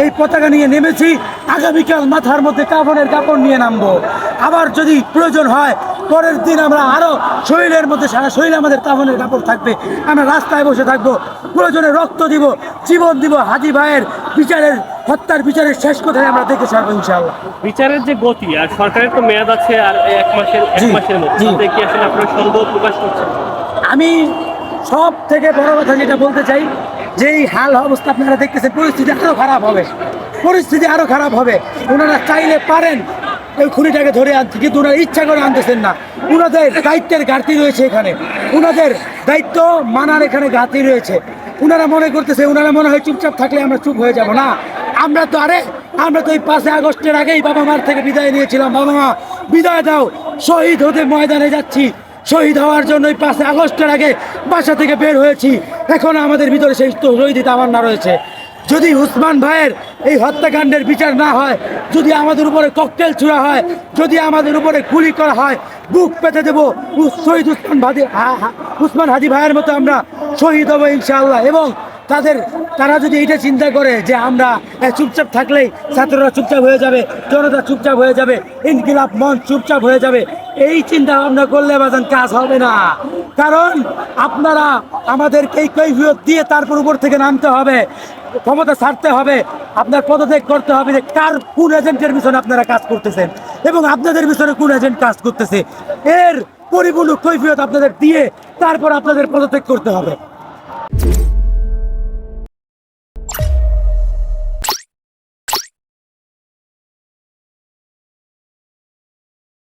এই পতাকা নিয়ে নেমেছি। আগামীকাল মাথার মধ্যে কাফনের কাপড় নিয়ে নামবো। আবার যদি প্রয়োজন হয় পরের দিন আমরা আরো শরীরের মধ্যে সারা শরীরে আমাদের কাফনের কাপড় থাকবে, আমরা রাস্তায় বসে থাকবো, প্রয়োজনে রক্ত দিব, জীবন দিব। হাজি ভাইয়ের হত্যার বিচারের শেষ কোথায় আমরা দেখে ছাড়বো ইনশাআল্লাহ। বিচারের যে গতি আর সরকারের তো মেয়াদ আছে আর এক মাসের মধ্যে কি আসলে আপনারা সন্দেহ প্রকাশ করছেন? আমি সব থেকে বড় কথা যেটা বলতে চাই, যে এই হাল অবস্থা আপনারা দেখতেছেন, পরিস্থিতি আরো খারাপ হবে, পরিস্থিতি আরো খারাপ হবে। ওনারা চাইলে পারেন ওই খুনিটাকে ধরে আনতে, কিন্তু ওনারা ইচ্ছা করে আনতেছেন না। ওনাদের দায়িত্বের ঘাটতি রয়েছে এখানে, ওনাদের দায়িত্ব মানার এখানে ঘাটতি রয়েছে। ওনারা মনে করতেছে, ওনারা মনে হয় চুপচাপ থাকলে আমরা চুপ হয়ে যাব না। আমরা তো এই 5 আগস্টের আগেই বাবা মার থেকে বিদায় নিয়েছিলাম। বাবা মা বিদায় দাও, শহীদ হতে ময়দানে যাচ্ছি। শহীদ হওয়ার জন্য 5 আগস্টের আগে বাসা থেকে বের হয়েছি। এখন আমাদের ভিতরে সেই শহীদ তামান্না রয়েছে। যদি উসমান ভাইয়ের এই হত্যাকাণ্ডের বিচার না হয়, যদি আমাদের উপরে ককটেল ছুড়া হয়, যদি আমাদের উপরে গুলি করা হয়, বুক পেতে দেবো। শহীদ উসমান হাদি ভাইয়ের মতো আমরা শহীদ হবো ইনশাআল্লাহ। এবং তারা যদি এটা চিন্তা করে যে আমরা চুপচাপ থাকলেই ছাত্ররা চুপচাপ হয়ে যাবে, জনতা চুপচাপ হয়ে যাবে, ইনকিলাব মঞ্চ চুপচাপ হয়ে যাবে, এই চিন্তা ভাবনা করলে বাজান কাজ হবে না। কারণ আপনারা আমাদেরকে এই কৈফিয়ত দিয়ে তারপর উপর থেকে নামতে হবে, ক্ষমতা ছাড়তে হবে, আপনার পদত্যাগ করতে হবে যে কোন এজেন্টের পিছনে আপনারা কাজ করতেছেন এবং আপনাদের পিছনে কোন এজেন্ট কাজ করতেছে, এর পরিপূর্ণ কৈফিয়ত আপনাদের দিয়ে তারপর আপনাদের পদত্যাগ করতে হবে।